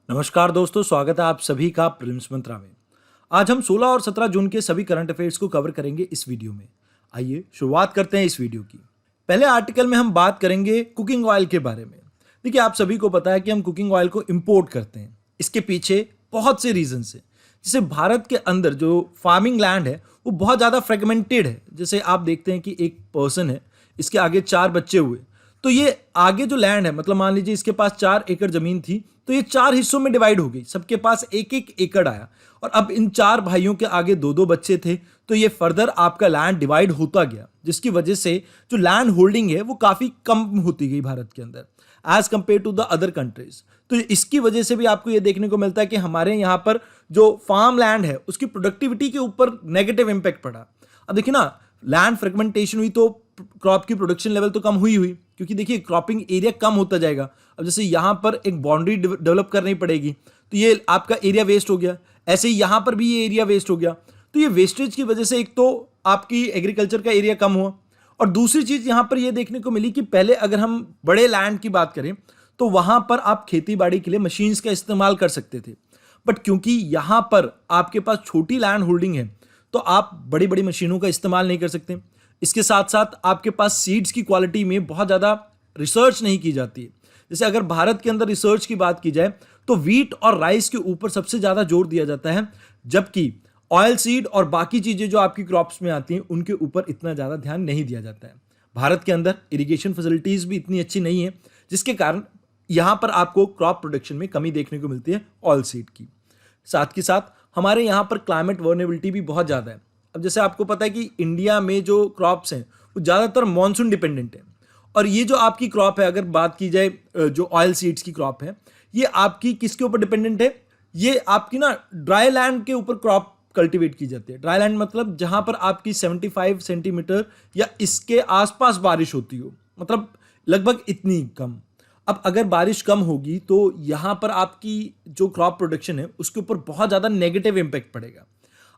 नमस्कार दोस्तों, स्वागत है आप सभी का प्रिलिम्स मंत्रा में। आज हम 16 और 17 जून के सभी करंट अफेयर्स को कवर करेंगे इस वीडियो में। आइए शुरुआत करते हैं इस वीडियो की। पहले आर्टिकल में हम बात करेंगे कुकिंग ऑयल के बारे में। देखिए, आप सभी को पता है कि हम कुकिंग ऑयल को इंपोर्ट करते हैं। इसके पीछे बहुत से रीजंस हैं। जैसे भारत के अंदर जो फार्मिंग लैंड है वो बहुत ज़्यादा फ्रेगमेंटेड है। जैसे आप देखते हैं कि एक पर्सन है, इसके आगे 4 बच्चे हुए, तो ये आगे जो लैंड है, मतलब मान लीजिए इसके पास 4 एकड़ जमीन थी, तो ये 4 हिस्सों में डिवाइड हो गई, सबके पास एक एक एकड़ आया। और अब इन 4 भाइयों के आगे 2-2 बच्चे थे, तो ये फर्दर आपका लैंड डिवाइड होता गया, जिसकी वजह से जो लैंड होल्डिंग है वो काफी कम होती गई भारत के अंदर as compare to the other countries. तो इसकी वजह से भी आपको ये देखने को मिलता है कि हमारे यहाँ पर जो फार्म लैंड है उसकी प्रोडक्टिविटी के ऊपर नेगेटिव इंपैक्ट पड़ा। अब देखिए ना, लैंड फ्रेगमेंटेशन हुई तो क्रॉप की प्रोडक्शन लेवल तो कम हुई क्योंकि देखिए क्रॉपिंग एरिया कम होता जाएगा। अब जैसे यहाँ पर एक बाउंड्री डेवलप करनी पड़ेगी, तो ये आपका एरिया वेस्ट हो गया। ऐसे ही यहाँ पर भी ये एरिया वेस्ट हो गया। तो ये वेस्टेज की वजह से एक तो आपकी एग्रीकल्चर का एरिया कम हुआ, और दूसरी चीज यहाँ पर ये देखने को मिली कि पहले अगर हम बड़े लैंड की बात करें तो वहां पर आप खेती बाड़ी के लिए मशीन्स का इस्तेमाल कर सकते थे। बट क्योंकि यहाँ पर आपके पास छोटी लैंड होल्डिंग है, तो आप बड़ी बड़ी मशीनों का इस्तेमाल नहीं कर सकते। इसके साथ साथ आपके पास सीड्स की क्वालिटी में बहुत ज़्यादा रिसर्च नहीं की जाती है। जैसे अगर भारत के अंदर रिसर्च की बात की जाए तो वीट और राइस के ऊपर सबसे ज़्यादा जोर दिया जाता है, जबकि ऑयल सीड और बाकी चीज़ें जो आपकी क्रॉप्स में आती हैं उनके ऊपर इतना ज़्यादा ध्यान नहीं दिया जाता है। भारत के अंदर इरिगेशन फैसिलिटीज़ भी इतनी अच्छी नहीं है, जिसके कारण यहाँ पर आपको क्रॉप प्रोडक्शन में कमी देखने को मिलती है ऑयल सीड की। साथ के साथ हमारे यहाँ पर क्लाइमेट वर्नेबिलिटी भी बहुत ज़्यादा है। अब जैसे आपको पता है कि इंडिया में जो क्रॉप्स हैं वो ज़्यादातर मानसून डिपेंडेंट है, और ये जो आपकी क्रॉप है, अगर बात की जाए जो ऑयल सीड्स की क्रॉप है, ये आपकी किसके ऊपर डिपेंडेंट है? ये आपकी ना ड्राई लैंड के ऊपर क्रॉप कल्टीवेट की जाती है। ड्राई लैंड मतलब जहाँ पर आपकी 75 सेंटीमीटर या इसके आसपास बारिश होती हो, मतलब लगभग इतनी कम। अब अगर बारिश कम होगी तो यहाँ पर आपकी जो क्रॉप प्रोडक्शन है उसके ऊपर बहुत ज़्यादा नेगेटिव इम्पैक्ट पड़ेगा।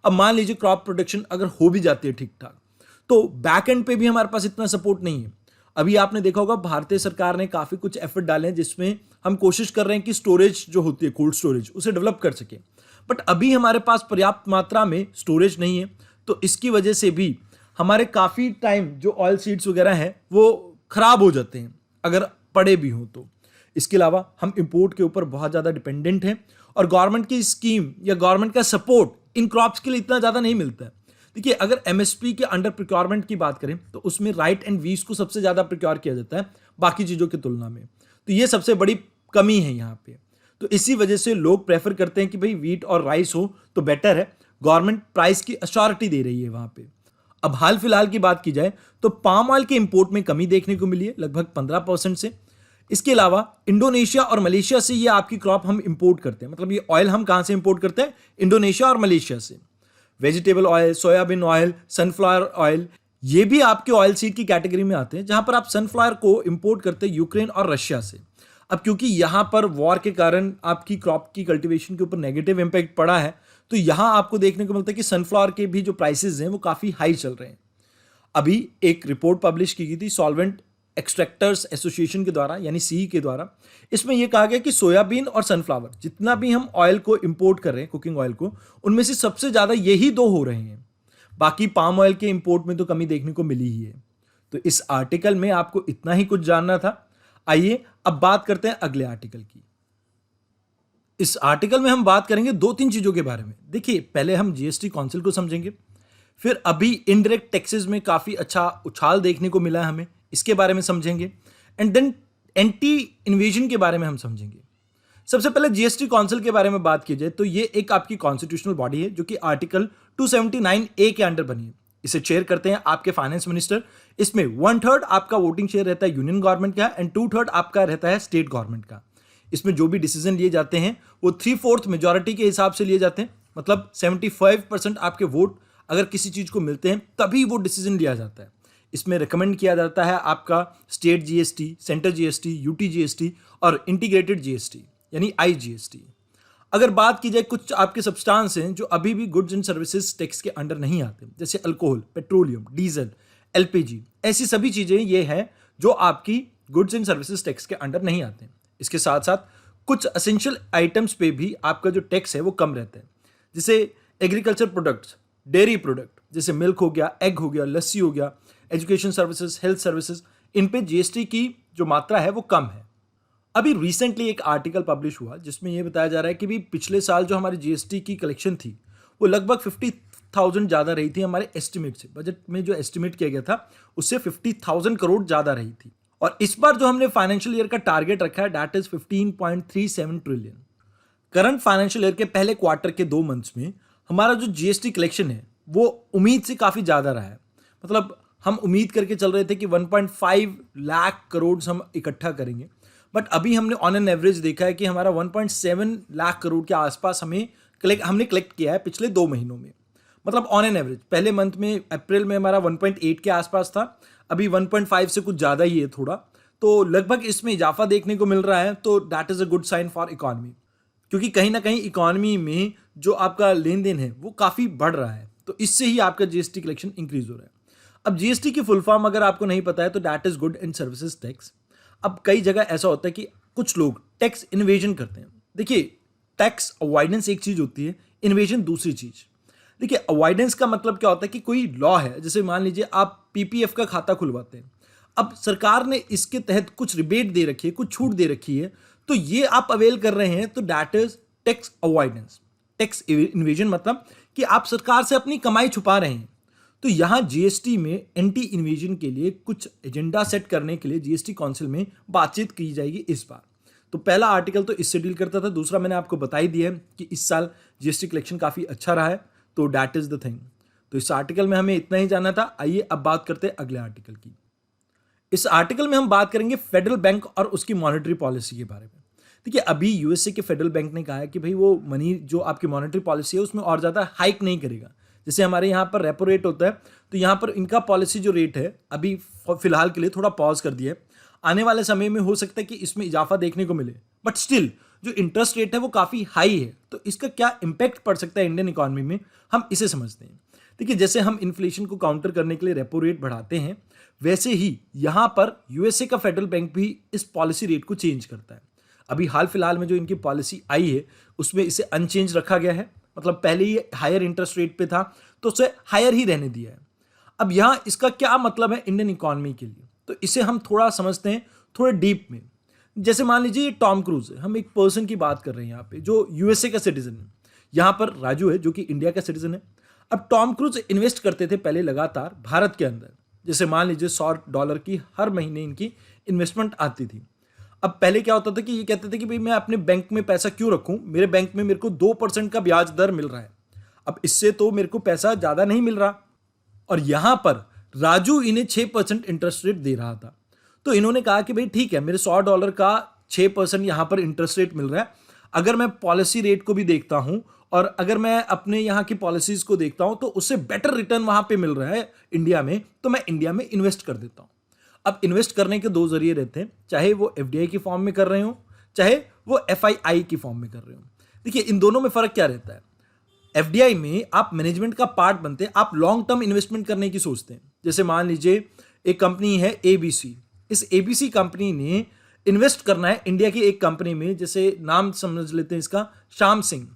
अब मान लीजिए क्रॉप प्रोडक्शन अगर हो भी जाती है ठीक ठाक, तो बैक एंड पे भी हमारे पास इतना सपोर्ट नहीं है। अभी आपने देखा होगा भारतीय सरकार ने काफ़ी कुछ एफर्ट डाले हैं, जिसमें हम कोशिश कर रहे हैं कि स्टोरेज जो होती है, कोल्ड स्टोरेज, उसे डेवलप कर सके। बट अभी हमारे पास पर्याप्त मात्रा में स्टोरेज नहीं है, तो इसकी वजह से भी हमारे काफ़ी टाइम जो ऑयल सीड्स वगैरह हैं वो खराब हो जाते हैं अगर पड़े भी हों तो। इसके अलावा हम इंपोर्ट के ऊपर बहुत ज़्यादा डिपेंडेंट हैं, और गवर्नमेंट की स्कीम या गवर्नमेंट का सपोर्ट इन क्रॉप्स के लिए इतना ज़्यादा नहीं मिलता है। देखिए, अगर एमएसपी के अंडर प्रोक्योरमेंट की बात करें तो उसमें राइट एंड वीज को सबसे ज़्यादा प्रोक्योर किया जाता है बाकी चीज़ों की तुलना में। तो ये सबसे बड़ी कमी है यहाँ पे। तो इसी वजह से लोग प्रेफर करते हैं कि भाई वीट और राइस हो तो बेटर है। गवर्नमेंट प्राइस की अश्योरिटी दे रही है वहाँ पे। अब हाल फिलहाल की बात की जाए तो पाम ऑयल के इंपोर्ट में कमी देखने को मिली है, लगभग 15% से। इसके अलावा इंडोनेशिया और मलेशिया से ये आपकी क्रॉप हम इंपोर्ट करते हैं। मतलब ये ऑयल हम कहाँ से इंपोर्ट करते हैं? इंडोनेशिया और मलेशिया से। Vegetable oil, soybean oil, sunflower oil, ये भी आपके ऑयल सीड की कैटेगरी में आते हैं, जहां पर आप सनफ्लावर को इंपोर्ट करते हैं यूक्रेन और रशिया से। अब क्योंकि यहां पर वॉर के कारण आपकी क्रॉप की कल्टीवेशन के ऊपर नेगेटिव इंपैक्ट पड़ा है, तो यहां आपको देखने को मिलता है कि सनफ्लावर के भी जो प्राइसेस हैं वो काफ़ी हाई चल रहे हैं। अभी एक रिपोर्ट पब्लिश की गई थी सॉल्वेंट एक्सट्रैक्टर्स एसोसिएशन के द्वारा, यानी सी के द्वारा। इसमें यह कहा गया कि सोयाबीन और सनफ्लावर, जितना भी हम ऑयल को इंपोर्ट कर रहे हैं, कुकिंग ऑयल को, उनमें से सबसे ज़्यादा यही 2 हो रहे हैं। बाकी पाम ऑयल के इंपोर्ट में तो कमी देखने को मिली ही है। तो इस आर्टिकल में आपको इतना ही कुछ जानना था। आइए अब बात करते हैं अगले आर्टिकल की। इस आर्टिकल में हम बात करेंगे 2-3 चीज़ों के बारे में। देखिए, पहले हम जीएसटी काउंसिल को समझेंगे, फिर अभी इनडायरेक्ट टैक्सेस में काफ़ी अच्छा उछाल देखने को मिला है हमें, इसके बारे में समझेंगे, एंड देन एंटी इन्वेजन के बारे में हम समझेंगे। सबसे पहले जीएसटी काउंसिल के बारे में बात की जाए तो ये एक आपकी कॉन्स्टिट्यूशनल बॉडी है जो कि आर्टिकल 279A के अंडर बनी है। इसे चेयर करते हैं आपके फाइनेंस मिनिस्टर। इसमें 1/3 आपका वोटिंग शेयर रहता है यूनियन गवर्नमेंट का, एंड 2/3 आपका रहता है स्टेट गवर्नमेंट का। इसमें जो भी डिसीजन लिए जाते हैं वो 3/4 मेजोरिटी के हिसाब से लिए जाते हैं। मतलब 75% आपके वोट अगर किसी चीज़ को मिलते हैं तभी वो डिसीजन लिया जाता है। इसमें रिकमेंड किया जाता है आपका state GST, centre GST, UT GST और इंटीग्रेटेड जीएसटी यानी आईजीएसटी। अगर बात की जाए कुछ आपके सब्सटेंस हैं जो अभी भी गुड्स एंड सर्विसेज टैक्स के अंडर नहीं आते, जैसे अल्कोहल, पेट्रोलियम, डीजल, एलपीजी, ऐसी सभी चीज़ें ये हैं जो आपकी गुड्स एंड सर्विसेज टैक्स के अंडर नहीं आते हैं। इसके साथ साथ कुछ असेंशियल आइटम्स पे भी आपका जो टैक्स है वो कम रहता है, जैसे एग्रीकल्चर प्रोडक्ट्स, डेयरी प्रोडक्ट जैसे मिल्क हो गया, एग हो गया, लस्सी हो गया, एजुकेशन सर्विसेज, हेल्थ सर्विसेज, इन पे जीएसटी की जो मात्रा है वो कम है। अभी रिसेंटली एक आर्टिकल पब्लिश हुआ जिसमें ये बताया जा रहा है कि भी पिछले साल जो हमारी जीएसटी की कलेक्शन थी वो लगभग 50,000 ज़्यादा रही थी हमारे एस्टिमेट से। बजट में जो एस्टिमेट किया गया था उससे 50,000 करोड़ ज़्यादा रही थी। और इस बार जो हमने फाइनेंशियल ईयर का टारगेट रखा है that is 15.37 trillion. Current financial year के पहले क्वार्टर के 2 मंथ्स में हमारा जो जीएसटी कलेक्शन है वो उम्मीद से काफ़ी ज़्यादा रहा है। मतलब हम उम्मीद करके चल रहे थे कि 1.5 लाख करोड़ हम इकट्ठा करेंगे, बट अभी हमने ऑन एन एवरेज देखा है कि हमारा 1.7 लाख करोड़ के आसपास हमने कलेक्ट किया है पिछले 2 महीनों में। मतलब ऑन एन एवरेज पहले मंथ में अप्रैल में हमारा 1.8 के आसपास था, अभी 1.5 से कुछ ज़्यादा ही है थोड़ा, तो लगभग इसमें इजाफा देखने को मिल रहा है। तो that is a good sign for economy, क्योंकि कहीं ना कहीं इकॉनमी में जो आपका लेन देन है वो काफ़ी बढ़ रहा है, तो इससे ही आपका जीएसटी कलेक्शन इंक्रीज हो रहा है। अब जीएसटी की फुल फॉर्म अगर आपको नहीं पता है तो that is good and services tax. अब कई जगह ऐसा होता है कि कुछ लोग टैक्स इन्वेजन करते हैं। देखिए, टैक्स अवॉइडेंस एक चीज़ होती है, इन्वेजन दूसरी चीज़। देखिए, अवॉइडेंस का मतलब क्या होता है कि कोई लॉ है, जैसे मान लीजिए आप पीपीएफ का खाता खुलवाते हैं, अब सरकार ने इसके तहत कुछ रिबेट दे रखी है, कुछ छूट दे रखी है, तो ये आप अवेल कर रहे हैं, तो that is tax avoidance. Tax invasion मतलब कि आप सरकार से अपनी कमाई छुपा रहे हैं। तो यहां जीएसटी में एंटी इन्वेजन के लिए कुछ एजेंडा सेट करने के लिए जीएसटी काउंसिल में बातचीत की जाएगी इस बार। तो पहला आर्टिकल तो इससे डील करता था, दूसरा मैंने आपको बता ही दिया है कि इस साल जीएसटी कलेक्शन काफ़ी अच्छा रहा है, तो दैट इज द थिंग। तो इस आर्टिकल में हमें इतना ही जानना था। आइए अब बात करते हैं अगले आर्टिकल की। इस आर्टिकल में हम बात करेंगे फेडरल बैंक और उसकी मॉनेटरी पॉलिसी के बारे में। देखिए, अभी यूएसए के फेडरल बैंक ने कहा है कि भाई वो मनी जो आपकी मॉनेटरी पॉलिसी है उसमें और ज़्यादा हाइक नहीं करेगा। जैसे हमारे यहाँ पर रेपो रेट होता है, तो यहाँ पर इनका पॉलिसी जो रेट है अभी फिलहाल के लिए थोड़ा पॉज कर दिया है। आने वाले समय में हो सकता है कि इसमें इजाफा देखने को मिले, बट स्टिल जो इंटरेस्ट रेट है वो काफ़ी हाई है। तो इसका क्या इम्पैक्ट पड़ सकता है इंडियन इकॉनमी में, हम इसे समझते हैं। देखिए, जैसे हम इन्फ्लेशन को काउंटर करने के लिए रेपो रेट बढ़ाते हैं, वैसे ही यहाँ पर यूएसए का फेडरल बैंक भी इस पॉलिसी रेट को चेंज करता है। अभी हाल फिलहाल में जो इनकी पॉलिसी आई है उसमें इसे अनचेंज रखा गया है। मतलब पहले ही हायर इंटरेस्ट रेट पे था तो उसे हायर ही रहने दिया है। अब यहाँ इसका क्या मतलब है इंडियन इकॉनमी के लिए, तो इसे हम थोड़ा समझते हैं थोड़े डीप में। जैसे मान लीजिए ये टॉम क्रूज है, हम एक पर्सन की बात कर रहे हैं यहाँ पे जो यूएसए का सिटीजन है। यहाँ पर राजू है जो कि इंडिया का सिटीजन है। अब टॉम क्रूज इन्वेस्ट करते थे पहले लगातार भारत के अंदर, जैसे मान लीजिए $100 की हर महीने इनकी इन्वेस्टमेंट आती थी। अब पहले क्या होता था कि ये कहते थे कि भाई मैं अपने बैंक में पैसा क्यों रखूं, मेरे बैंक में मेरे को 2% का ब्याज दर मिल रहा है, अब इससे तो मेरे को पैसा ज़्यादा नहीं मिल रहा। और यहाँ पर राजू इन्हें 6% इंटरेस्ट रेट दे रहा था। तो इन्होंने कहा कि भाई ठीक है, मेरे $100 का 6% यहाँ पर इंटरेस्ट रेट मिल रहा है, अगर मैं पॉलिसी रेट को भी देखता हूँ और अगर मैं अपने यहाँ की पॉलिसीज़ को देखता हूँ तो उससे बेटर रिटर्न वहाँ पे मिल रहा है इंडिया में, तो मैं इंडिया में इन्वेस्ट कर देता हूँ। अब इन्वेस्ट करने के 2 जरिए रहते हैं, चाहे वो एफडीआई की फॉर्म में कर रहे हो, चाहे वो एफआईआई की फॉर्म में कर रहे हो। देखिए, इन दोनों में फ़र्क क्या रहता है। एफडीआई में आप मैनेजमेंट का पार्ट बनते हैं, आप लॉन्ग टर्म इन्वेस्टमेंट करने की सोचते हैं। जैसे मान लीजिए एक कंपनी है एबीसी, इस एबीसी कंपनी ने इन्वेस्ट करना है इंडिया की एक कंपनी में, जैसे नाम समझ लेते हैं इसका, श्याम सिंह।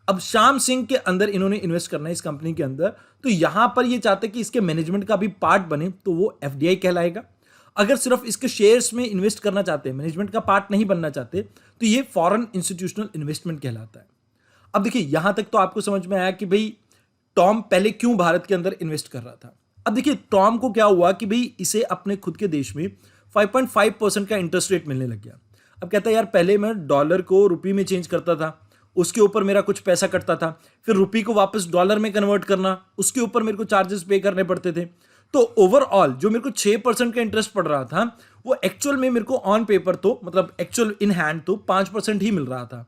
अब श्याम सिंह के अंदर इन्होंने इन्वेस्ट करना है इस कंपनी के अंदर, तो यहां पर ये चाहते हैं कि इसके मैनेजमेंट का भी पार्ट बने, तो वो एफडीआई कहलाएगा। अगर सिर्फ इसके शेयर्स में इन्वेस्ट करना चाहते हैं, मैनेजमेंट का पार्ट नहीं बनना चाहते, तो ये फॉरेन इंस्टीट्यूशनल इन्वेस्टमेंट कहलाता है। अब देखिए, यहां तक तो आपको समझ में आया कि भाई टॉम पहले क्यों भारत के अंदर इन्वेस्ट कर रहा था। अब देखिए, टॉम को क्या हुआ कि भाई इसे अपने खुद के देश में 5.5% का इंटरेस्ट रेट मिलने लग गया। अब कहता है यार, पहले मैं डॉलर को रुपये में चेंज करता था, उसके ऊपर मेरा कुछ पैसा कटता था, फिर रुपये को वापस डॉलर में कन्वर्ट करना, उसके ऊपर मेरे को चार्जेस पे करने पड़ते थे। तो ओवरऑल जो मेरे को 6% का इंटरेस्ट पड़ रहा था, वो एक्चुअल में मेरे को ऑन पेपर तो मतलब एक्चुअल इन हैंड तो 5% ही मिल रहा था।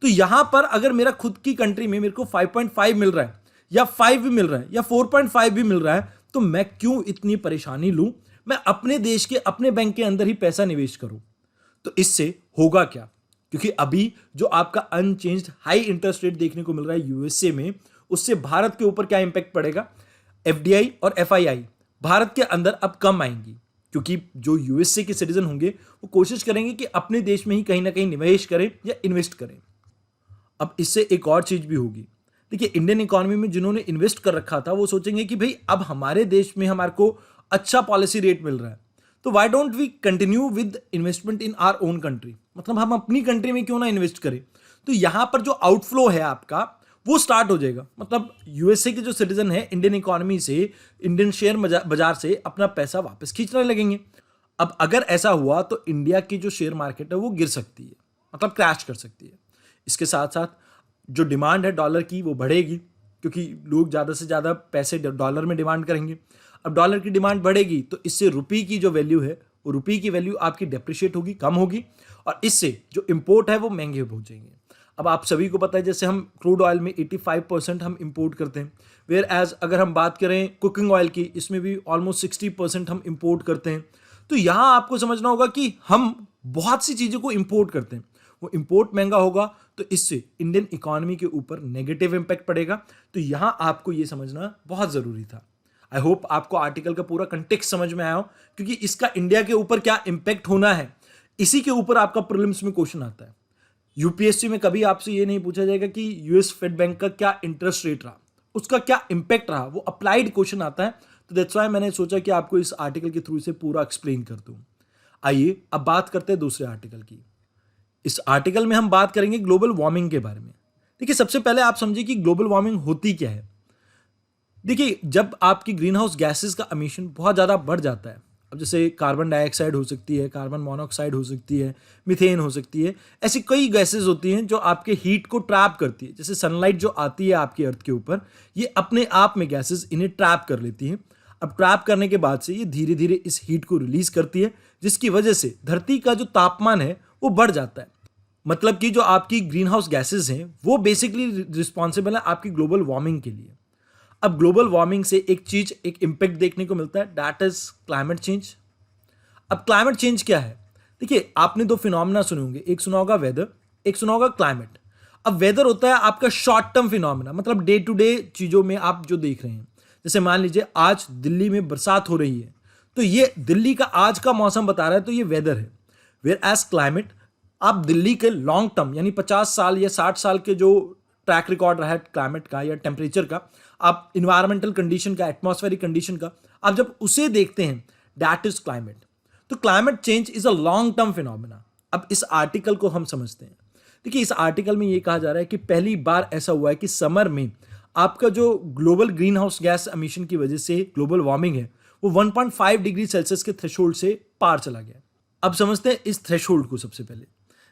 तो यहां पर अगर मेरा खुद की कंट्री में मेरे को 5.5 मिल रहा है, या 5 भी मिल रहा है, या 4.5 भी मिल रहा है, तो मैं क्यों इतनी परेशानी लूं, मैं अपने देश के अपने बैंक के अंदर ही पैसा निवेश करूं। तो इससे होगा क्या, क्योंकि अभी जो आपका अनचेंज्ड हाई इंटरेस्ट रेट देखने को मिल रहा है यूएसए में, उससे भारत के ऊपर क्या इंपैक्ट पड़ेगा। एफडीआई और एफआईआई भारत के अंदर अब कम आएंगी, क्योंकि जो यूएसए के सिटीजन होंगे वो कोशिश करेंगे कि अपने देश में ही कहीं ना कहीं निवेश करें या इन्वेस्ट करें। अब इससे एक और चीज भी होगी। देखिए, इंडियन इकोनॉमी में जिन्होंने इन्वेस्ट कर रखा था वो सोचेंगे कि भाई अब हमारे देश में हमारे को अच्छा पॉलिसी रेट मिल रहा है, तो why don't we continue with investment in our own country, मतलब हम अपनी कंट्री में क्यों ना इन्वेस्ट करें। तो यहां पर जो आउटफ्लो है आपका वो स्टार्ट हो जाएगा। मतलब यूएसए के जो सिटीजन है इंडियन इकोनॉमी से, इंडियन शेयर बाजार से अपना पैसा वापस खींचने लगेंगे। अब अगर ऐसा हुआ तो इंडिया की जो शेयर मार्केट है वो गिर सकती है, मतलब क्रैश कर सकती है। इसके साथ साथ जो डिमांड है डॉलर की वो बढ़ेगी, क्योंकि लोग ज़्यादा से ज़्यादा पैसे डॉलर में डिमांड करेंगे। अब डॉलर की डिमांड बढ़ेगी तो इससे रुपये की जो वैल्यू है वो रुपये की वैल्यू आपकी डेप्रिशिएट होगी, कम होगी, और इससे जो इम्पोर्ट है वो महंगे हो जाएंगे। अब आप सभी को पता है जैसे हम क्रूड ऑयल में 85% हम इंपोर्ट करते हैं, वेयर एज अगर हम बात करें कुकिंग ऑयल की, इसमें भी ऑलमोस्ट 60% हम इंपोर्ट करते हैं। तो यहाँ आपको समझना होगा कि हम बहुत सी चीज़ों को इंपोर्ट करते हैं, वो इंपोर्ट महंगा होगा तो इससे इंडियन इकोनॉमी के ऊपर नेगेटिव इंपैक्ट पड़ेगा। तो यहाँ आपको ये समझना बहुत ज़रूरी था। आई होप आपको आर्टिकल का पूरा कंटेक्स्ट समझ में आया हो, क्योंकि इसका इंडिया के ऊपर क्या इंपैक्ट होना है इसी के ऊपर आपका प्रीलिम्स में क्वेश्चन आता है। यूपीएससी में कभी आपसे ये नहीं पूछा जाएगा कि यूएस फेड बैंक का क्या इंटरेस्ट रेट रहा, उसका क्या इंपैक्ट रहा, वो अप्लाइड क्वेश्चन आता है। तो दैट्स वाई मैंने सोचा कि आपको इस आर्टिकल के थ्रू से पूरा एक्सप्लेन कर दूं। आइए अब बात करते हैं दूसरे आर्टिकल की। इस आर्टिकल में हम बात करेंगे ग्लोबल वार्मिंग के बारे में। देखिए, सबसे पहले आप समझिए कि ग्लोबल वार्मिंग होती क्या है। देखिए, जब आपकी ग्रीन हाउस गैसेज का एमिशन बहुत ज़्यादा बढ़ जाता है, अब जैसे कार्बन डाइऑक्साइड हो सकती है, कार्बन मोनोऑक्साइड हो सकती है, मीथेन हो सकती है, ऐसी कई गैसेज होती हैं जो आपके हीट को ट्रैप करती है। जैसे सनलाइट जो आती है आपकी अर्थ के ऊपर, ये अपने आप में गैसेज इन्हें ट्रैप कर लेती हैं। अब ट्रैप करने के बाद से ये धीरे धीरे इस हीट को रिलीज करती है, जिसकी वजह से धरती का जो तापमान है वो बढ़ जाता है। मतलब कि जो आपकी ग्रीन हाउस गैसेज हैं वो बेसिकली रिस्पॉन्सिबल है आपकी ग्लोबल वार्मिंग के लिए। अब ग्लोबल वार्मिंग से एक इम्पैक्ट देखने को मिलता है, दैट इज क्लाइमेट चेंज। अब क्लाइमेट चेंज क्या है? देखिए, आपने दो फिनोमेना सुने होंगे, एक सुना होगा वेदर, एक सुना होगा क्लाइमेट। अब वेदर होता है आपका शॉर्ट टर्म फिनोमेना, मतलब डे टू डे चीज़ों में आप जो देख रहे हैं। जैसे मान लीजिए आज दिल्ली में बरसात हो रही है, तो ये दिल्ली का आज का मौसम बता रहा है, तो ये वेदर है। वेयर एज क्लाइमेट, आप दिल्ली के लॉन्ग टर्म यानी 50 साल या 60 साल के जो ट्रैक रिकॉर्ड रहा है क्लाइमेट का या टेम्परेचर का, आप इन्वायरमेंटल कंडीशन का, एटमॉस्फेरिक कंडीशन का, आप जब उसे देखते हैं, दैट इज क्लाइमेट। तो climate change is a long term phenomena. अब इस आर्टिकल को हम समझते हैं। देखिए, इस आर्टिकल में ये कहा जा रहा है कि पहली बार ऐसा हुआ है कि समर में आपका जो global green house gas emission की वजह से ग्लोबल वार्मिंग है वो 1.5 डिग्री सेल्सियस के थ्रेशोल्ड से पार चला गया। अब समझते हैं इस थ्रेशोल्ड को। सबसे पहले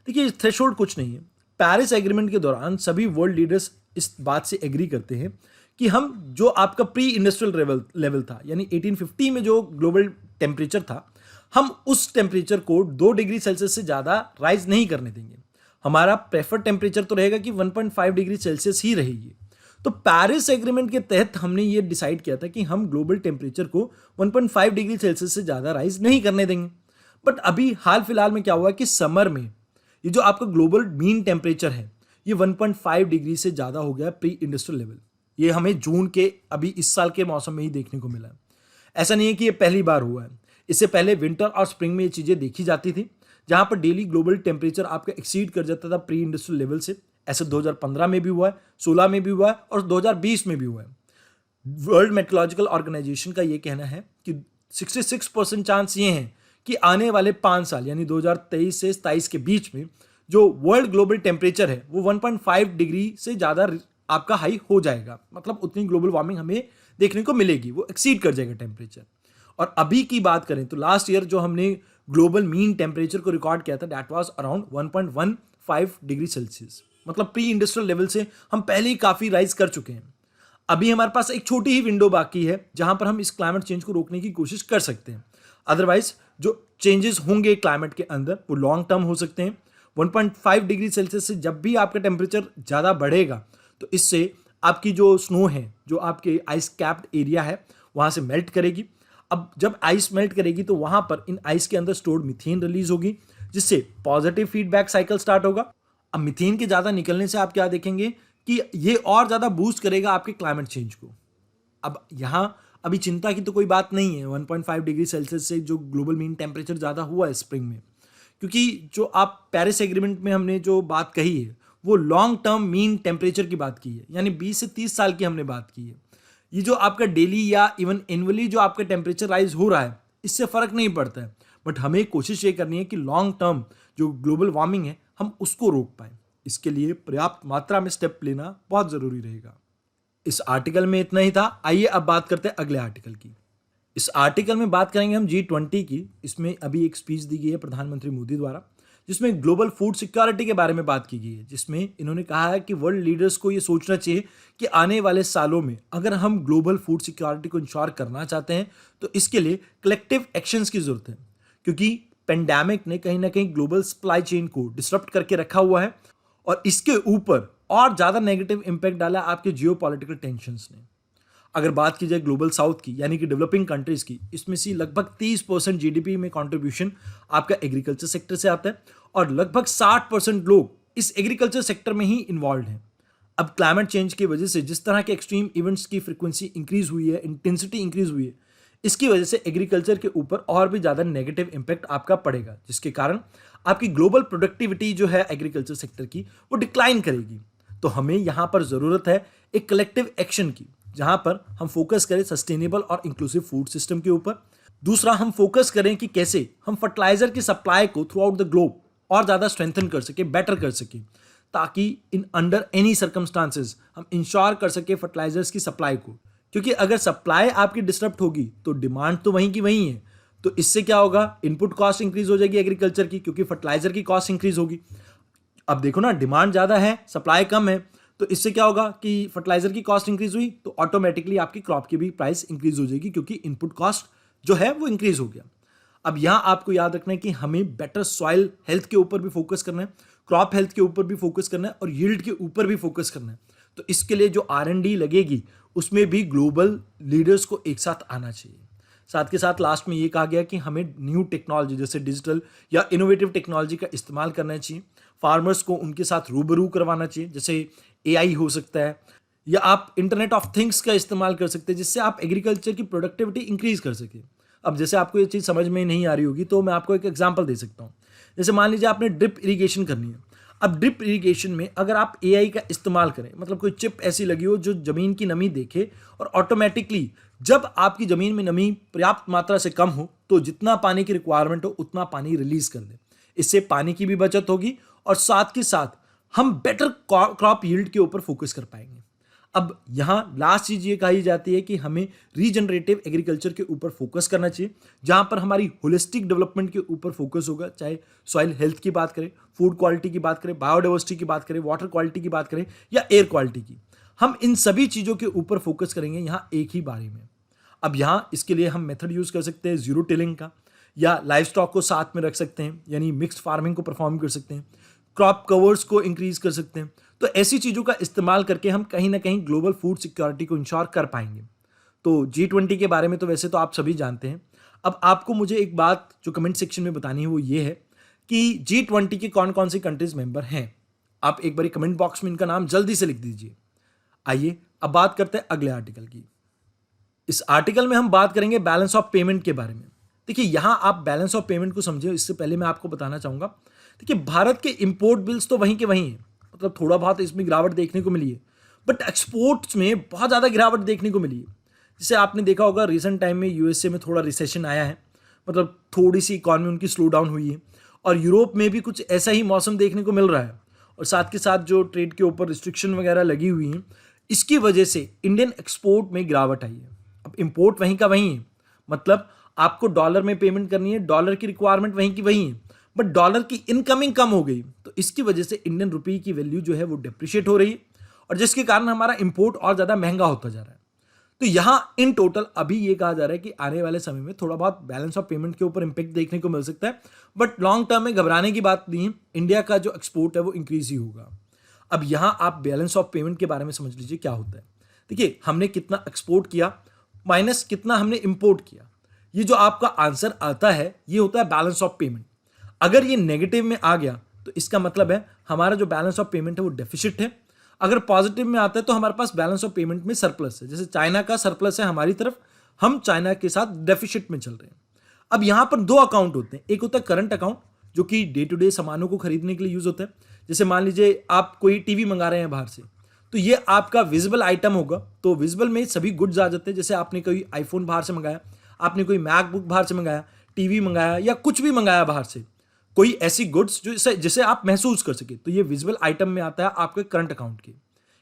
देखिए, इस थ्रेशोल्ड कुछ नहीं है। पेरिस एग्रीमेंट के दौरान सभी वर्ल्ड लीडर्स इस बात से एग्री करते हैं कि हम जो आपका प्री इंडस्ट्रियल लेवल था, यानी 1850 में जो ग्लोबल टेम्परेचर था, हम उस टेम्परेचर को 2 डिग्री सेल्सियस से ज़्यादा राइज नहीं करने देंगे। हमारा प्रेफर्ड टेम्परेचर तो रहेगा कि 1.5 डिग्री सेल्सियस ही रहेगी। तो पेरिस एग्रीमेंट के तहत हमने ये डिसाइड किया था कि हम ग्लोबल टेम्परेचर को 1.5 डिग्री सेल्सियस से ज़्यादा राइज नहीं करने देंगे। बट अभी हाल फिलहाल में क्या हुआ कि समर में ये जो आपका ग्लोबल मीन टेम्परेचर है ये 1.5 डिग्री से ज़्यादा हो गया प्री इंडस्ट्रियल लेवल। ये हमें जून के अभी इस साल के मौसम में ही देखने को मिला है। ऐसा नहीं है कि ये पहली बार हुआ है, इससे पहले विंटर और स्प्रिंग में ये चीज़ें देखी जाती थी, जहाँ पर डेली ग्लोबल टेम्परेचर आपका एक्सीड कर जाता था प्री इंडस्ट्रियल लेवल से। ऐसे 2015 में भी हुआ है, 16 में भी हुआ है और 2020 में भी हुआ है। वर्ल्ड मेट्रोलॉजिकल ऑर्गेनाइजेशन का ये कहना है कि 66% चांस ये हैं कि आने वाले 5 साल यानी 2023 से 27 के बीच में जो वर्ल्ड ग्लोबल टेम्परेचर है वो 1.5 डिग्री से ज़्यादा आपका हाई हो जाएगा। मतलब उतनी ग्लोबल वार्मिंग हमें देखने को मिलेगी, वो एक्सीड कर जाएगा टेम्परेचर। और अभी की बात करें तो लास्ट ईयर जो हमने ग्लोबल मीन टेम्परेचर को रिकॉर्ड किया था, that was around 1.15 degree Celsius. मतलब प्री इंडस्ट्रियल लेवल से हम पहले ही काफ़ी राइज कर चुके हैं। अभी हमारे पास एक छोटी ही विंडो बाकी है जहां पर हम इस क्लाइमेट चेंज को रोकने की कोशिश कर सकते हैं। अदरवाइज जो चेंजेस होंगे क्लाइमेट के अंदर वो लॉन्ग टर्म हो सकते हैं। 1.5 डिग्री सेल्सियस से जब भी आपका टेम्परेचर ज़्यादा बढ़ेगा तो इससे आपकी जो स्नो है, जो आपके आइस कैप्ड एरिया है, वहाँ से मेल्ट करेगी। अब जब आइस मेल्ट करेगी तो वहाँ पर इन आइस के अंदर स्टोर्ड मीथेन रिलीज होगी, जिससे पॉजिटिव फीडबैक साइकिल स्टार्ट होगा। अब मीथेन के ज़्यादा निकलने से आप क्या देखेंगे कि ये और ज़्यादा बूस्ट करेगा आपके क्लाइमेट चेंज को। अब यहाँ अभी चिंता की तो कोई बात नहीं है 1.5 डिग्री सेल्सियस से जो ग्लोबल मीन टेम्परेचर ज़्यादा हुआ है स्प्रिंग में, क्योंकि जो आप पेरिस एग्रीमेंट में हमने जो बात कही है वो लॉन्ग टर्म मीन टेम्परेचर की बात की है, यानी 20 से 30 साल की हमने बात की है। ये जो आपका डेली या इवन एनुअली जो आपका टेम्परेचर राइज हो रहा है इससे फर्क नहीं पड़ता है, बट हमें कोशिश ये करनी है कि लॉन्ग टर्म जो ग्लोबल वार्मिंग है हम उसको रोक पाए। इसके लिए पर्याप्त मात्रा में स्टेप लेना बहुत जरूरी रहेगा। इस आर्टिकल में इतना ही था। आइए अब बात करते हैं अगले आर्टिकल की। इस आर्टिकल में बात करेंगे हम G20 की। इसमें अभी एक स्पीच दी गई है प्रधानमंत्री मोदी द्वारा, जिसमें ग्लोबल फूड सिक्योरिटी के बारे में बात की गई है, जिसमें इन्होंने कहा है कि वर्ल्ड लीडर्स को ये सोचना चाहिए कि आने वाले सालों में अगर हम ग्लोबल फूड सिक्योरिटी को इंश्योर करना चाहते हैं तो इसके लिए कलेक्टिव एक्शंस की जरूरत है, क्योंकि पेंडेमिक ने कहीं ना कहीं ग्लोबल सप्लाई चेन को डिसरप्ट करके रखा हुआ है और इसके ऊपर और ज़्यादा नेगेटिव इंपैक्ट डाला आपके जियोपॉलिटिकल टेंशंस ने। अगर बात की जाए ग्लोबल साउथ की यानी कि डेवलपिंग कंट्रीज की, इसमें से लगभग 30% जीडीपी में कंट्रीब्यूशन आपका एग्रीकल्चर सेक्टर से आता है और लगभग 60% लोग इस एग्रीकल्चर सेक्टर में ही इन्वॉल्व हैं। अब क्लाइमेट चेंज की वजह से जिस तरह के एक्सट्रीम इवेंट्स की फ्रीक्वेंसी इंक्रीज हुई है, इंटेंसिटी इंक्रीज हुई है, इसकी वजह से एग्रीकल्चर के ऊपर और भी ज़्यादा नेगेटिव इंपैक्ट आपका पड़ेगा, जिसके कारण आपकी ग्लोबल प्रोडक्टिविटी जो है एग्रीकल्चर सेक्टर की वो डिक्लाइन करेगी। तो हमें यहाँ पर ज़रूरत है एक कलेक्टिव एक्शन की, जहाँ पर हम फोकस करें सस्टेनेबल और इंक्लूसिव फूड सिस्टम के ऊपर। दूसरा, हम फोकस करें कि कैसे हम फर्टिलाइजर की सप्लाई को थ्रू आउट द ग्लोब और ज़्यादा स्ट्रेंथन कर सके, बेटर कर सके, ताकि इन अंडर एनी सर्कमस्टांसेस हम इंश्योर कर सके फर्टिलाइजर्स की सप्लाई को। क्योंकि अगर सप्लाई आपकी डिस्टर्ब होगी तो डिमांड तो वहीं की वहीं है, तो इससे क्या होगा, इनपुट कॉस्ट इंक्रीज हो जाएगी एग्रीकल्चर की, क्योंकि फर्टिलाइजर की कॉस्ट इंक्रीज होगी। अब देखो ना, डिमांड ज़्यादा है सप्लाई कम है, तो इससे क्या होगा कि फर्टिलाइजर की कॉस्ट इंक्रीज हुई तो ऑटोमेटिकली आपकी क्रॉप की भी प्राइस इंक्रीज हो जाएगी, क्योंकि इनपुट कॉस्ट जो है वो इंक्रीज हो गया। अब यहाँ आपको याद रखना है कि हमें बेटर सॉइल हेल्थ के ऊपर भी फोकस करना है, क्रॉप हेल्थ के ऊपर भी फोकस करना है और यील्ड के ऊपर भी फोकस करना है। तो इसके लिए जो R&D लगेगी उसमें भी ग्लोबल लीडर्स को एक साथ आना चाहिए। साथ के साथ लास्ट में ये कहा गया कि हमें न्यू टेक्नोलॉजी जैसे डिजिटल या इनोवेटिव टेक्नोलॉजी का इस्तेमाल करना चाहिए। फार्मर्स को उनके साथ रूबरू करवाना चाहिए, जैसे AI हो सकता है, या आप इंटरनेट ऑफ थिंग्स का इस्तेमाल कर सकते हैं, जिससे आप एग्रीकल्चर की प्रोडक्टिविटी इंक्रीज कर सकें। अब जैसे आपको ये चीज़ समझ में नहीं आ रही होगी तो मैं आपको एक एग्जांपल दे सकता हूँ। जैसे मान लीजिए आपने ड्रिप इरिगेशन करनी है। अब ड्रिप इरिगेशन में अगर आप AI का इस्तेमाल करें, मतलब कोई चिप ऐसी लगी हो जो ज़मीन की नमी देखे और ऑटोमेटिकली जब आपकी ज़मीन में नमी पर्याप्त मात्रा से कम हो तो जितना पानी की रिक्वायरमेंट हो उतना पानी रिलीज कर दे। इससे पानी की भी बचत होगी और साथ के साथ हम बेटर क्रॉप यील्ड के ऊपर फोकस कर पाएंगे। अब यहाँ लास्ट चीज ये कही जाती है कि हमें रीजनरेटिव एग्रीकल्चर के ऊपर फोकस करना चाहिए, जहाँ पर हमारी होलिस्टिक डेवलपमेंट के ऊपर फोकस होगा, चाहे सॉइल हेल्थ की बात करें, फूड क्वालिटी की बात करें, बायोडाइवर्सिटी की बात करें, वाटर क्वालिटी की बात करें या एयर क्वालिटी की। हम इन सभी चीज़ों के ऊपर फोकस करेंगे यहाँ एक ही बारी में। अब यहाँ इसके लिए हम मेथड यूज़ कर सकते हैं जीरो टिलिंग का, या लाइफ स्टॉक को साथ में रख सकते हैं, यानी मिक्स्ड फार्मिंग को परफॉर्म कर सकते हैं, क्रॉप कवर्स को इंक्रीज कर सकते हैं। तो ऐसी चीज़ों का इस्तेमाल करके हम कहीं ना कहीं ग्लोबल फूड सिक्योरिटी को इंश्योर कर पाएंगे। तो G20 के बारे में तो वैसे तो आप सभी जानते हैं। अब आपको मुझे एक बात जो कमेंट सेक्शन में बतानी है वो ये है कि G20 के कौन कौन सी कंट्रीज मेंबर हैं। आप एक बार कमेंट बॉक्स में इनका नाम जल्दी से लिख दीजिए। आइए अब बात करते हैं अगले आर्टिकल की। इस आर्टिकल में हम बात करेंगे बैलेंस ऑफ पेमेंट के बारे में। देखिए, यहाँ आप बैलेंस ऑफ पेमेंट को समझे इससे पहले मैं आपको बताना चाहूँगा। देखिए, भारत के इंपोर्ट बिल्स तो वहीं के वहीं हैं, मतलब थोड़ा बहुत इसमें गिरावट देखने को मिली है, बट एक्सपोर्ट्स में बहुत ज़्यादा गिरावट देखने को मिली है। जैसे आपने देखा होगा रिसेंट टाइम में USA में थोड़ा रिसेशन आया है, मतलब थोड़ी सी इकॉनमी उनकी स्लो डाउन हुई है, और यूरोप में भी कुछ ऐसा ही मौसम देखने को मिल रहा है। और साथ के साथ जो ट्रेड के ऊपर रिस्ट्रिक्शन वगैरह लगी हुई हैं, इसकी वजह से इंडियन एक्सपोर्ट में गिरावट आई है। अब इंपोर्ट वहीं का वहीं है, मतलब आपको डॉलर में पेमेंट करनी है, डॉलर की रिक्वायरमेंट वहीं की वहीं है, बट डॉलर की इनकमिंग कम हो गई, तो इसकी वजह से इंडियन रुपये की वैल्यू जो है वो डिप्रिशिएट हो रही है, और जिसके कारण हमारा इंपोर्ट और ज़्यादा महंगा होता जा रहा है। तो यहाँ इन टोटल अभी ये कहा जा रहा है कि आने वाले समय में थोड़ा बहुत बैलेंस ऑफ पेमेंट के ऊपर इंपैक्ट देखने को मिल सकता है, बट लॉन्ग टर्म में घबराने की बात नहीं है। इंडिया का जो एक्सपोर्ट है वो इंक्रीज ही होगा। अब यहाँ आप बैलेंस ऑफ पेमेंट के बारे में समझ लीजिए क्या होता है। देखिए, हमने कितना एक्सपोर्ट किया माइनस कितना हमने इंपोर्ट किया, ये जो आपका आंसर आता है ये होता है बैलेंस ऑफ पेमेंट। अगर ये नेगेटिव में आ गया तो इसका मतलब है हमारा जो बैलेंस ऑफ पेमेंट है वो डेफिसिट है। अगर पॉजिटिव में आता है तो हमारे पास बैलेंस ऑफ पेमेंट में सरप्लस है। जैसे चाइना का सरप्लस है हमारी तरफ, हम चाइना के साथ डेफिसिट में चल रहे हैं। अब यहां पर दो अकाउंट होते हैं, एक होता है करंट अकाउंट जो कि डे टू डे सामानों को खरीदने के लिए यूज होता है। जैसे मान लीजिए आप कोई टीवी मंगा रहे हैं बाहर से, तो ये आपका विजिबल आइटम होगा। तो विजिबल में सभी गुड्स आ जाते हैं। जैसे आपने कोई आईफोन बाहर से मंगाया, आपने कोई मैकबुक बाहर से मंगाया, टीवी मंगाया या कुछ भी मंगाया बाहर से, कोई ऐसी गुड्स जो जिसे आप महसूस कर सके, तो ये विजिबल आइटम में आता है आपके करंट अकाउंट के।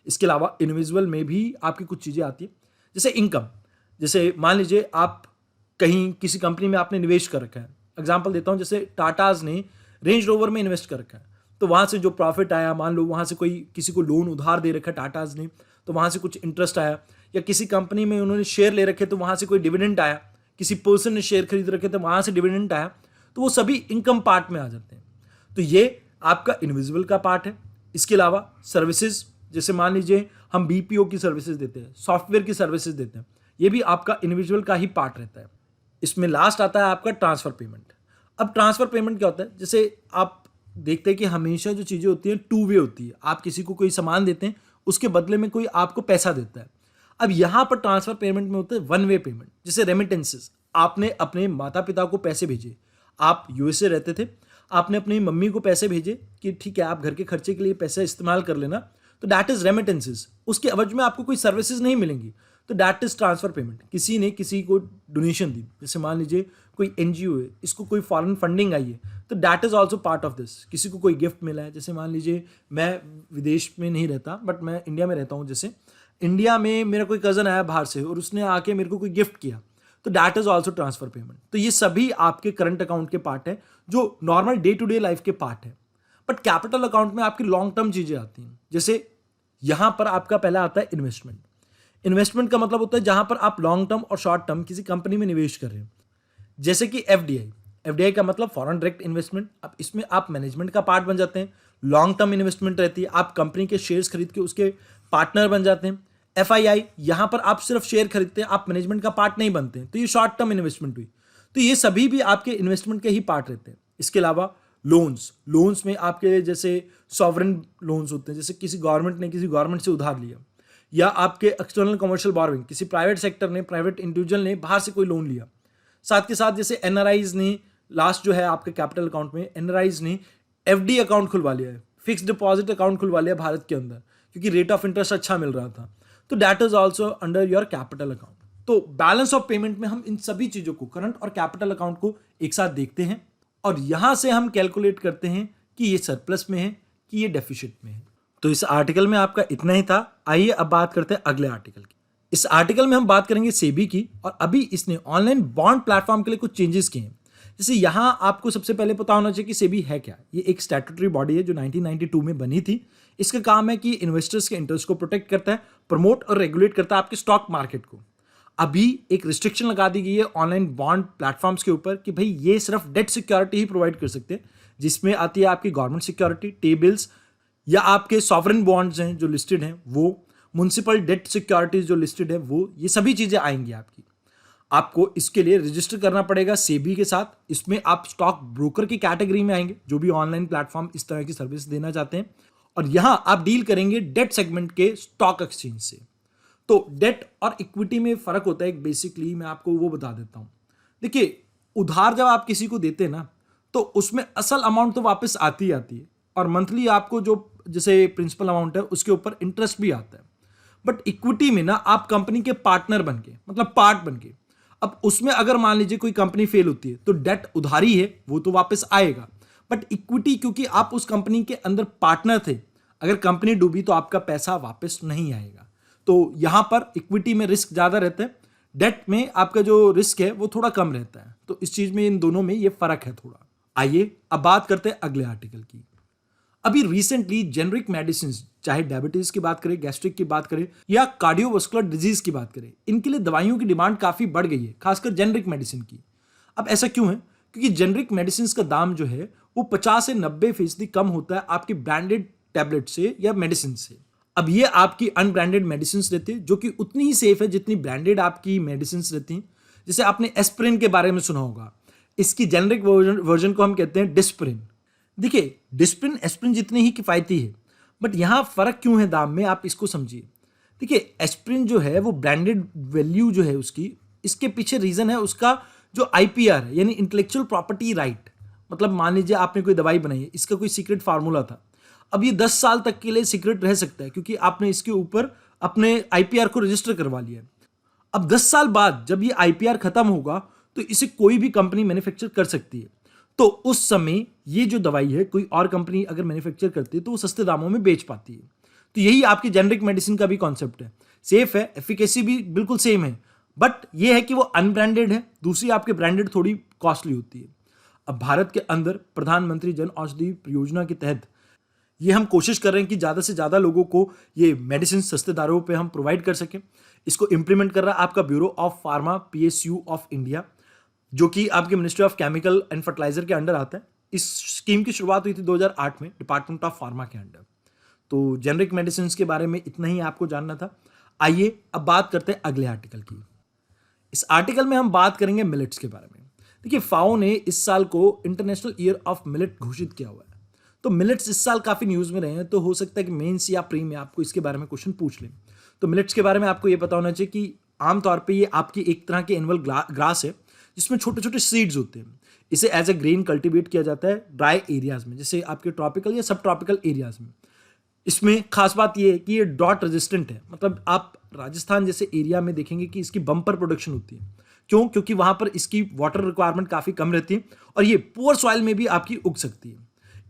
इसके अलावा इनविजिबल में भी आपकी कुछ चीज़ें आती हैं, जैसे इनकम। जैसे मान लीजिए आप कहीं किसी कंपनी में आपने निवेश कर रखा है। एग्जांपल देता हूं, जैसे टाटाज ने रेंज रोवर में इन्वेस्ट कर रखा है, तो वहां से जो प्रॉफिट आया, मान लो वहां से कोई किसी को लोन उधार दे रखा है टाटाज ने, तो वहां से कुछ इंटरेस्ट आया, या किसी कंपनी में उन्होंने शेयर ले रखे तो वहां से कोई डिविडेंड आया, किसी पर्सन ने शेयर खरीद रखे तो वहां से डिविडेंड आया, तो वो सभी इनकम पार्ट में आ जाते हैं। तो ये आपका इनविजिबल का पार्ट है। इसके अलावा सर्विसेज, जैसे मान लीजिए हम बीपीओ की सर्विसेज देते हैं, सॉफ्टवेयर की सर्विसेज देते हैं, ये भी आपका इनविजिबल का ही पार्ट रहता है। इसमें लास्ट आता है आपका ट्रांसफर पेमेंट। अब ट्रांसफर पेमेंट क्या होता है? जैसे आप देखते हैं कि हमेशा जो चीज़ें होती हैं टू वे होती है। आप किसी को कोई सामान देते हैं, उसके बदले में कोई आपको पैसा देता है। अब यहाँ पर ट्रांसफर पेमेंट में होता है वन वे पेमेंट। जैसे रेमिटेंसेस, आपने अपने माता पिता को पैसे भेजे, आप यूएसए रहते थे, आपने अपनी मम्मी को पैसे भेजे कि ठीक है आप घर के खर्चे के लिए पैसा इस्तेमाल कर लेना, तो दैट इज रेमिटेंसेस। उसके एवज में आपको कोई सर्विसेज नहीं मिलेंगी, तो दैट इज ट्रांसफर पेमेंट। किसी ने किसी को डोनेशन दी, जैसे मान लीजिए कोई एनजीओ है, इसको कोई फॉरेन फंडिंग आई है, तो that is also part of this. किसी को कोई गिफ्ट मिला है, जैसे मान लीजिए मैं विदेश में नहीं रहता बट मैं इंडिया में रहता हूँ, जैसे इंडिया में मेरा कोई कजन आया बाहर से और उसने आके मेरे को कोई गिफ्ट किया, तो that is also transfer payment. तो ये सभी आपके करंट अकाउंट के पार्ट है, जो normal day to day life के पार्ट है। बट कैपिटल अकाउंट में आपकी लॉन्ग टर्म चीजें आती हैं। जैसे यहां पर आपका पहला आता है इन्वेस्टमेंट। इन्वेस्टमेंट का मतलब होता है जहां पर आप लॉन्ग टर्म और शॉर्ट टर्म किसी कंपनी में निवेश कर रहे हैं, जैसे कि एफडीआई। एफडीआई का मतलब फॉरेन डायरेक्ट इन्वेस्टमेंट। अब इसमें आप मैनेजमेंट का पार्ट बन जाते हैं। लॉन्ग टर्म इन्वेस्टमेंट रहती है, आप कंपनी के शेयर्स खरीद के उसके पार्टनर बन जाते हैं। एफआईआई, यहां पर आप सिर्फ शेयर खरीदते हैं, आप मैनेजमेंट का पार्ट नहीं बनते हैं, तो ये शॉर्ट टर्म इन्वेस्टमेंट हुई। तो ये सभी भी आपके इन्वेस्टमेंट के ही पार्ट रहते हैं। इसके अलावा लोन्स में आपके जैसे सॉवरेन लोन्स होते हैं, जैसे किसी गवर्नमेंट ने किसी गवर्नमेंट से उधार लिया, या आपके एक्सटर्नल कमर्शियल बोरोइंग, किसी प्राइवेट सेक्टर ने, प्राइवेट इंडिविजुअल ने बाहर से कोई लोन लिया। साथ के साथ जैसे एनआरआईज ने, लास्ट जो है आपके कैपिटल अकाउंट में, एनआरआईज ने एफडी अकाउंट खुलवा लिया है, फिक्स डिपॉजिट अकाउंट खुलवा लिया भारत के अंदर, क्योंकि रेट ऑफ इंटरेस्ट अच्छा मिल रहा था, तो that is also under your capital account. तो बैलेंस ऑफ पेमेंट में हम इन सभी चीजों को, करंट और कैपिटल अकाउंट को एक साथ देखते हैं और यहां से हम कैलकुलेट करते हैं कि ये सरप्लस में है कि ये डेफिसिट में है। तो इस आर्टिकल में आपका इतना ही था। आइए अब बात करते हैं अगले आर्टिकल की। इस आर्टिकल में हम बात करेंगे सेबी की, और अभी इसने ऑनलाइन बॉन्ड प्लेटफॉर्म के लिए कुछ चेंजेस किए हैं। जैसे यहां आपको सबसे पहले पता होना चाहिए कि सेबी है क्या। ये एक स्टैट्यूटरी बॉडी है जो 1992 में बनी थी। इसका काम है कि इन्वेस्टर्स के इंटरेस्ट को प्रोटेक्ट करता है, प्रमोट और रेगुलेट करता है आपके स्टॉक मार्केट को। अभी एक रिस्ट्रिक्शन लगा दी गई है ऑनलाइन बॉन्ड प्लेटफॉर्म्स के ऊपर कि भाई ये सिर्फ डेट सिक्योरिटी ही प्रोवाइड कर सकते हैं, जिसमें आती है आपकी गवर्नमेंट सिक्योरिटी, टी बिल्स, या आपके सॉवरेन बॉन्ड्स हैं जो लिस्टेड हैं वो, म्युनिसिपल डेट सिक्योरिटीज जो लिस्टेड है वो, ये सभी चीजें आएंगी आपकी। आपको इसके लिए रजिस्टर करना पड़ेगा सेबी के साथ। इसमें आप स्टॉक ब्रोकर की कैटेगरी में आएंगे, जो भी ऑनलाइन प्लेटफॉर्म इस तरह की सर्विस देना चाहते हैं, और यहां आप डील करेंगे डेट सेगमेंट के स्टॉक एक्सचेंज से। तो डेट और इक्विटी में फर्क होता है एक, बेसिकली मैं आपको वो बता देता हूं। देखिए, उधार जब आप किसी को देते हैं ना, तो उसमें असल अमाउंट तो वापस आती ही आती है, और मंथली आपको जो जैसे प्रिंसिपल अमाउंट है उसके ऊपर इंटरेस्ट भी आता है। बट इक्विटी में ना आप कंपनी के पार्टनर बन के, मतलब पार्ट बन के, अब उसमें अगर मान लीजिए कोई कंपनी फेल होती है तो डेट उधारी है वो तो वापस आएगा, बट इक्विटी क्योंकि आप उस कंपनी के अंदर पार्टनर थे, अगर कंपनी डूबी तो आपका पैसा वापस नहीं आएगा। तो यहां पर इक्विटी में रिस्क ज्यादा रहता है, डेट में आपका जो रिस्क है वो थोड़ा कम रहता है। तो इस चीज में इन दोनों में ये फर्क है थोड़ा। आइए अब बात करते हैं अगले आर्टिकल की। अभी रिसेंटली जेनरिक मेडिसिन, चाहे डायबिटीज की बात करें, गैस्ट्रिक की बात करें, या कार्डियोवास्कुलर डिजीज की बात करें, इनके लिए दवाइयों की डिमांड काफी बढ़ गई है, खासकर जेनरिक मेडिसिन की। अब ऐसा क्यों है? क्योंकि जेनरिक मेडिसिन का दाम जो है वो 50 से 90% कम होता है आपकी ब्रांडेड टैबलेट से या मेडिसिन से। अब ये आपकी अनब्रांडेड मेडिसिन रहती है जो कि उतनी ही सेफ है जितनी ब्रांडेड आपकी मेडिसिन रहती हैं। जैसे आपने एस्पिरिन के बारे में सुना होगा, इसकी जेनरिक वर्जन को हम कहते हैं डिस्प्रिन। देखिए, डिस्प्रिन एस्पिरिन जितनी ही किफायती है, बट यहां फर्क क्यों है दाम में, आप इसको समझिए। देखिए, एस्पिरिन जो है वो ब्रांडेड वैल्यू जो है उसकी इसके पीछे रीज़न है उसका जो IPR है, यानी इंटेलेक्चुअल प्रॉपर्टी राइट। मतलब मान लीजिए आपने कोई दवाई बनाई है, इसका कोई सीक्रेट फार्मूला था, अब ये 10 साल तक के लिए सीक्रेट रह सकता है क्योंकि आपने इसके ऊपर अपने IPR को रजिस्टर करवा लिया है। अब 10 साल बाद जब ये IPR खत्म होगा तो इसे कोई भी कंपनी मैन्युफैक्चर कर सकती है। तो उस समय ये जो दवाई है कोई और कंपनी अगर मैन्युफैक्चर करती है तो वो सस्ते दामों में बेच पाती है। तो यही आपकी जेनरिक मेडिसिन का भी कॉन्सेप्ट है। सेफ है, एफिकेसी भी बिल्कुल सेम है, बट ये है कि वो अनब्रांडेड है, दूसरी आपके ब्रांडेड थोड़ी कॉस्टली होती है। अब भारत के अंदर प्रधानमंत्री जन औषधि परियोजना के तहत ये हम कोशिश कर रहे हैं कि ज़्यादा से ज़्यादा लोगों को ये मेडिसिन सस्ते दामों पे हम प्रोवाइड कर सकें। इसको इम्प्लीमेंट कर रहा है आपका bureau of pharma PSU of India, जो कि आपके ministry of chemical and fertiliser के अंडर आता है। इस स्कीम की शुरुआत हुई थी 2008 में डिपार्टमेंट ऑफ फार्मा के अंडर। तो जेनरिक मेडिसिन के बारे में इतना ही आपको जानना था। आइए अब बात करते हैं अगले आर्टिकल की। इस आर्टिकल में हम बात करेंगे मिलेट्स के बारे में। देखिए, फाओ ने इस साल को इंटरनेशनल ईयर ऑफ मिलेट घोषित किया हुआ है। तो मिलेट्स इस साल काफ़ी न्यूज़ में रहे हैं, तो हो सकता है कि मेंस या प्री में आपको इसके बारे में क्वेश्चन पूछ लें। तो मिलेट्स के बारे में आपको ये पता होना चाहिए कि आमतौर पे ये आपकी एक तरह के एनुअल ग्रास है जिसमें छोटे छोटे सीड्स होते हैं। इसे एज ए ग्रेन कल्टीवेट किया जाता है ड्राई एरियाज में, जैसे आपके ट्रॉपिकल या सब ट्रॉपिकल एरियाज में। इसमें खास बात ये है कि ये ड्रॉट रेजिस्टेंट है, मतलब आप राजस्थान जैसे एरिया में देखेंगे कि इसकी बम्पर प्रोडक्शन होती है। क्यों? क्योंकि वहाँ पर इसकी वाटर रिक्वायरमेंट काफ़ी कम रहती है और ये पुअर सॉइल में भी आपकी उग सकती है।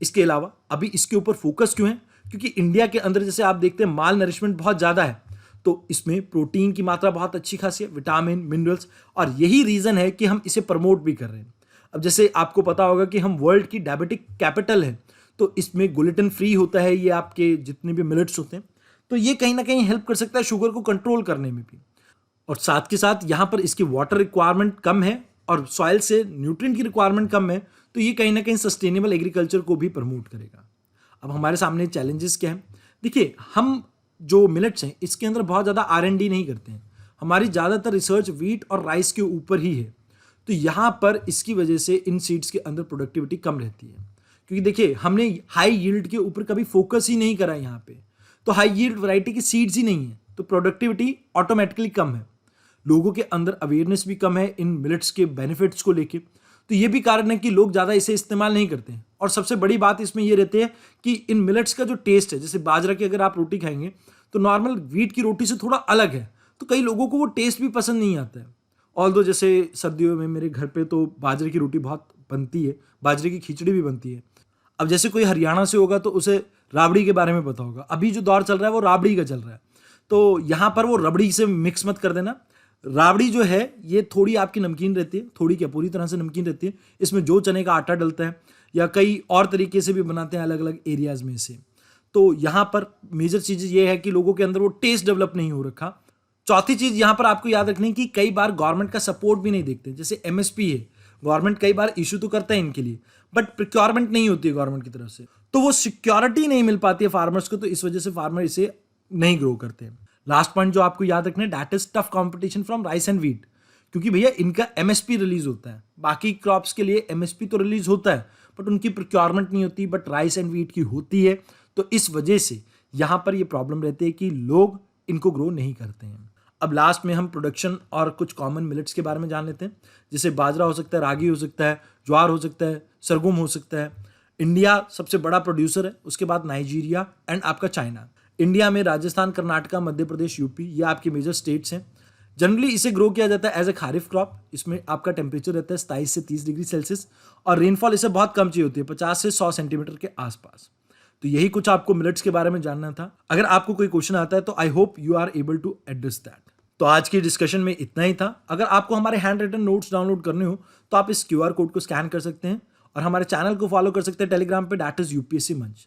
इसके अलावा अभी इसके ऊपर फोकस क्यों है? क्योंकि इंडिया के अंदर जैसे आप देखते हैं माल नरिशमेंट बहुत ज़्यादा है, तो इसमें प्रोटीन की मात्रा बहुत अच्छी खासी है, विटामिन, मिनरल्स, और यही रीज़न है कि हम इसे प्रमोट भी कर रहे हैं। अब जैसे आपको पता होगा कि हम वर्ल्ड की डायबिटिक कैपिटल है, तो इसमें ग्लूटेन फ्री होता है ये आपके जितने भी मिलेट्स होते हैं, तो ये कहीं ना कहीं हेल्प कर सकता है शुगर को कंट्रोल करने में भी। और साथ के साथ यहाँ पर इसकी वाटर रिक्वायरमेंट कम है और सॉइल से न्यूट्रिएंट की रिक्वायरमेंट कम है, तो ये कहीं ना कहीं सस्टेनेबल एग्रीकल्चर को भी प्रमोट करेगा। अब हमारे सामने चैलेंजेस क्या हैं? देखिए, हम जो मिलेट्स हैं इसके अंदर बहुत ज़्यादा R&D नहीं करते हैं। हमारी ज़्यादातर रिसर्च व्हीट और राइस के ऊपर ही है, तो यहाँ पर इसकी वजह से इन सीड्स के अंदर प्रोडक्टिविटी कम रहती है। क्योंकि देखिए, हमने हाई यील्ड के ऊपर कभी फोकस ही नहीं करा यहाँ पे, तो हाई यील्ड वैरायटी की सीड्स ही नहीं है, तो प्रोडक्टिविटी ऑटोमेटिकली कम है। लोगों के अंदर अवेयरनेस भी कम है इन मिलेट्स के बेनिफिट्स को लेके, तो ये भी कारण है कि लोग ज़्यादा इसे इस्तेमाल नहीं करते हैं। और सबसे बड़ी बात इसमें ये रहती है कि इन मिलेट्स का जो टेस्ट है, जैसे बाजरा की अगर आप रोटी खाएंगे तो नॉर्मल व्हीट की रोटी से थोड़ा अलग है, तो कई लोगों को वो टेस्ट भी पसंद नहीं आता है। ऑल्दो जैसे सर्दियों में मेरे घर पे तो बाजरे की रोटी बहुत बनती है, बाजरे की खिचड़ी भी बनती है। अब जैसे कोई हरियाणा से होगा तो उसे राबड़ी के बारे में पता होगा, अभी जो दौर चल रहा है वो राबड़ी का चल रहा है, तो यहाँ पर वो रबड़ी से मिक्स मत कर देना। राबड़ी जो है ये थोड़ी आपकी नमकीन रहती है, थोड़ी क्या पूरी तरह से नमकीन रहती है। इसमें जो चने का आटा डलता है या कई और तरीके से भी बनाते हैं अलग अलग एरियाज में से। तो यहाँ पर मेजर चीज़ ये है कि लोगों के अंदर वो टेस्ट डेवलप नहीं हो रखा। चौथी चीज़ यहाँ पर आपको याद रखनी कि कई बार गवर्नमेंट का सपोर्ट भी नहीं देखते। जैसे MSP है, गवर्नमेंट कई बार इशू तो करता है इनके लिए, बट प्रिक्योरमेंट नहीं होती है गवर्नमेंट की तरफ से, तो वो सिक्योरिटी नहीं मिल पाती है फार्मर्स को, तो इस वजह से फार्मर इसे नहीं ग्रो करते हैं। लास्ट पॉइंट जो आपको याद रखना है, that is tough competition from rice and wheat, क्योंकि भैया इनका MSP रिलीज होता है। बाकी क्रॉप्स के लिए MSP तो रिलीज होता है बट उनकी प्रिक्योरमेंट नहीं होती, बट राइस एंड व्हीट की होती है। तो इस वजह से यहाँ पर ये प्रॉब्लम रहती है कि लोग इनको ग्रो नहीं करते हैं। अब लास्ट में हम प्रोडक्शन और कुछ कॉमन मिलेट्स के बारे में जान लेते हैं। जैसे बाजरा हो सकता है, रागी हो सकता है, ज्वार हो सकता है, सरगम हो सकता है। इंडिया सबसे बड़ा प्रोड्यूसर है, उसके बाद नाइजीरिया एंड आपका चाइना। इंडिया में राजस्थान, कर्नाटका, मध्य प्रदेश, UP ये आपके मेजर स्टेट्स हैं। जनरली इसे ग्रो किया जाता है एज ए खारिफ क्रॉप। इसमें आपका टेम्परेचर रहता है 27 से 30 डिग्री सेल्सियस और रेनफॉल इसे बहुत कम चाहिए होती है, 50 से 100 सेंटीमीटर के आसपास। तो यही कुछ आपको मिलेट्स के बारे में जानना था। अगर आपको कोई क्वेश्चन आता है तो I hope you are able to address that. तो आज की डिस्कशन में इतना ही था। अगर आपको हमारे हैंड रिटन नोट्स डाउनलोड करने हो तो आप इस QR कोड को स्कैन कर सकते हैं और हमारे चैनल को फॉलो कर सकते हैं टेलीग्राम पे, दैट इज UPSC मंच।